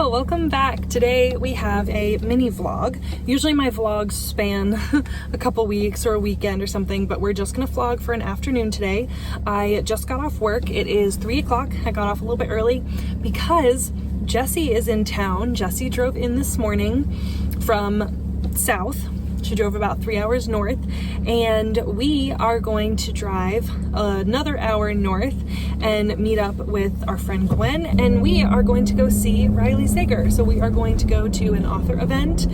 Hello, welcome back. Today we have a mini vlog. Usually my vlogs span a couple weeks or a weekend or something, but we're just gonna vlog for an afternoon today. I just got off work. It is 3 o'clock. I got off a little bit early because Jessie is in town. Jessie drove in this morning from south. She drove about 3 hours north, and we are going to drive another hour north and meet up with our friend Gwen, and we are going to go see Riley Sager. So we are going to go to an author event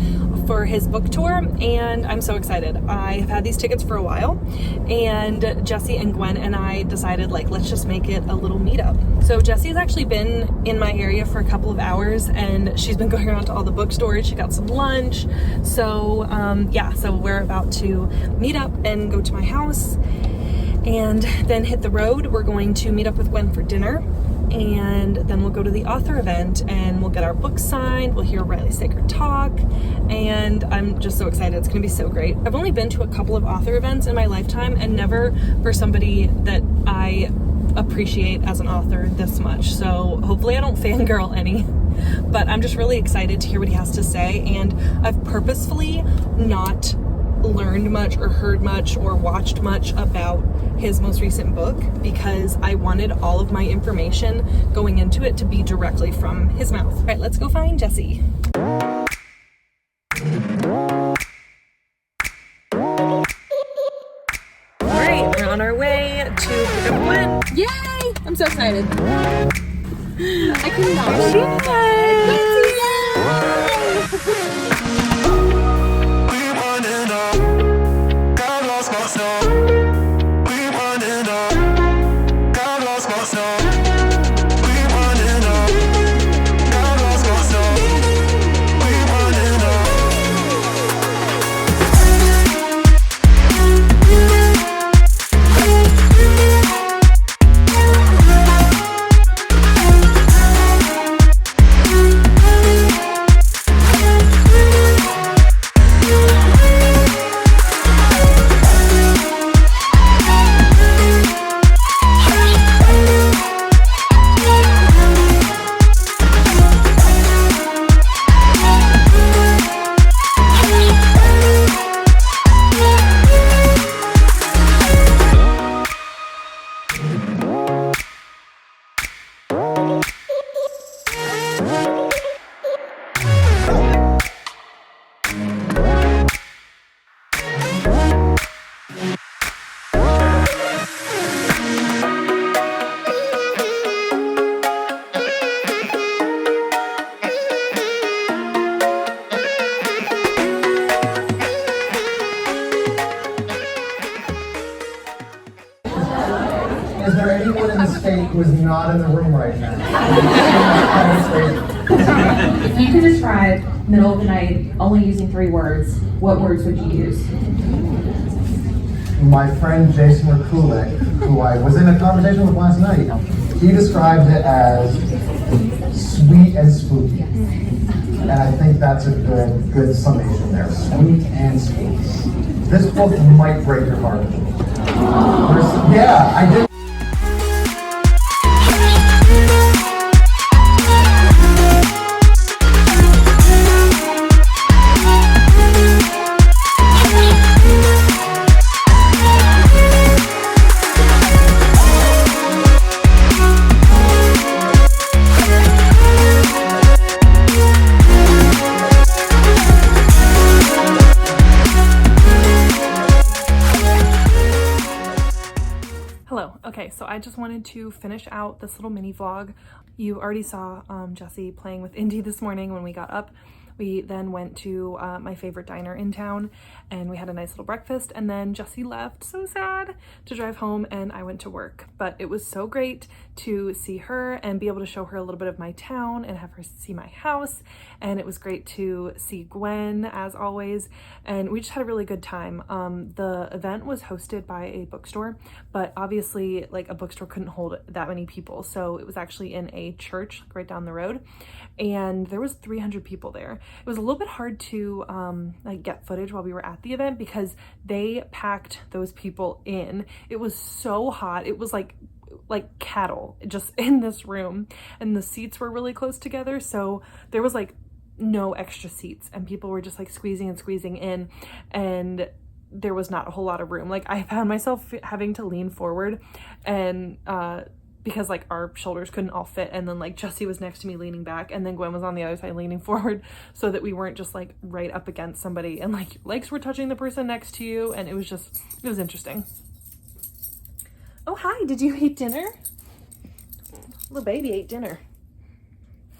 for his book tour, and I'm so excited. I have had these tickets for a while, and Jessie and Gwen and I decided, like, let's just make it a little meetup. So Jessie's actually been in my area for a couple of hours, and she's been going around to all the bookstores. She got some lunch. So yeah, so we're about to meet up and go to my house and then hit the road. We're going to meet up with Gwen for dinner, and then we'll go to the author event and we'll get our books signed. We'll hear Riley Sager talk, and I'm just so excited. It's gonna be so great. I've only been to a couple of author events in my lifetime, and never for somebody that I appreciate as an author this much. So hopefully I don't fangirl any, but I'm just really excited to hear what he has to say. And I've purposefully not learned much or heard much or watched much about his most recent book because I wanted all of my information going into it to be directly from his mouth. All right, let's go find Jessie. All right, we're on our way to pick up Gwen. Yay! I'm so excited. I cannot wait. Is there anyone in the state who is not in the room right now? If you could describe middle of the night only using 3 words, what words would you use? My friend Jason Merkulik, who I was in a conversation with last night, he described it as sweet and spooky. And I think that's a good summation there. Sweet and spooky. This book might break your heart. Yeah, I did. Okay, so I just wanted to finish out this little mini vlog. You already saw Jessie playing with Indy this morning when we got up. We then went to my favorite diner in town, and we had a nice little breakfast, and then Jessie left, so sad, to drive home, and I went to work. But it was so great to see her and be able to show her a little bit of my town and have her see my house, and it was great to see Gwen, as always, and we just had a really good time. The event was hosted by a bookstore, but obviously, like, a bookstore couldn't hold that many people, so it was actually in a church right down the road, and there was 300 people there. It was a little bit hard to like get footage while we were at the event because they packed those people in. It was so hot. It was like like cattle just in this room, and the seats were really close together, so there was like no extra seats and people were just like squeezing and squeezing in, and there was not a whole lot of room. Like I found myself having to lean forward and because like our shoulders couldn't all fit, and then like Jesse was next to me leaning back, and then Gwen was on the other side leaning forward, so that we weren't just like right up against somebody and like your legs were touching the person next to you, and it was interesting. Oh hi, did you eat dinner? Little baby ate dinner.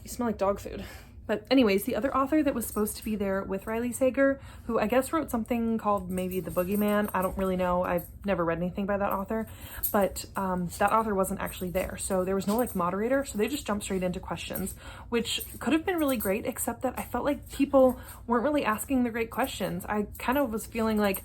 You smell like dog food. But anyways, the other author that was supposed to be there with Riley Sager, who I guess wrote something called maybe The Boogeyman. I don't really know. I've never read anything by that author, but that author wasn't actually there. So there was no like moderator. So they just jumped straight into questions, which could have been really great, except that I felt like people weren't really asking the great questions. I kind of was feeling like,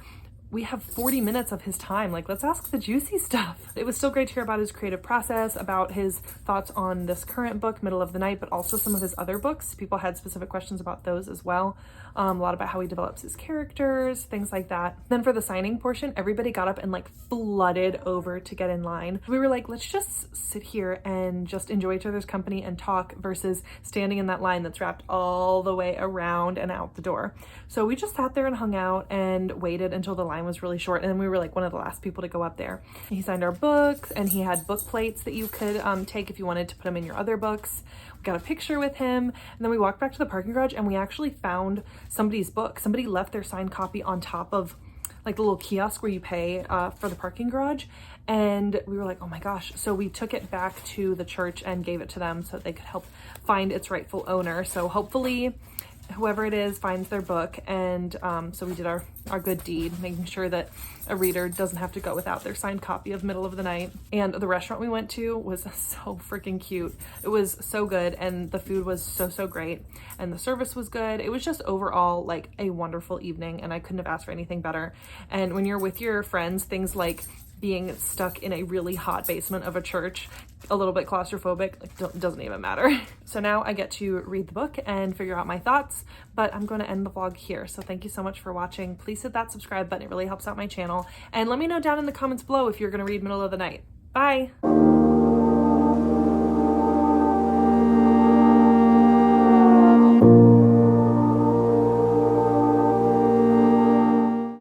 we have 40 minutes of his time, like let's ask the juicy stuff. It was still great to hear about his creative process, about his thoughts on this current book, Middle of the Night, but also some of his other books. People had specific questions about those as well. A lot about how he develops his characters, things like that. Then for the signing portion, everybody got up and like flooded over to get in line. We were like, let's just sit here and just enjoy each other's company and talk versus standing in that line that's wrapped all the way around and out the door. So we just sat there and hung out and waited until the line was really short, and then we were like one of the last people to go up there. He signed our books, and he had book plates that you could take if you wanted to put them in your other books. We got a picture with him, and then we walked back to the parking garage, and we actually found somebody's book. Somebody left their signed copy on top of like the little kiosk where you pay for the parking garage, and we were like, oh my gosh. So we took it back to the church and gave it to them so that they could help find its rightful owner. So hopefully whoever it is finds their book, and so we did our good deed, making sure that a reader doesn't have to go without their signed copy of Middle of the Night. And the restaurant we went to was so freaking cute. It was so good, and the food was so great, and the service was good. It was just overall like a wonderful evening, and I couldn't have asked for anything better. And when you're with your friends, things like being stuck in a really hot basement of a church, a little bit claustrophobic, like doesn't even matter. So now I get to read the book and figure out my thoughts, but I'm going to end the vlog here. So thank you so much for watching. Please hit that subscribe button. It really helps out my channel. And let me know down in the comments below if you're going to read Middle of the Night. Bye.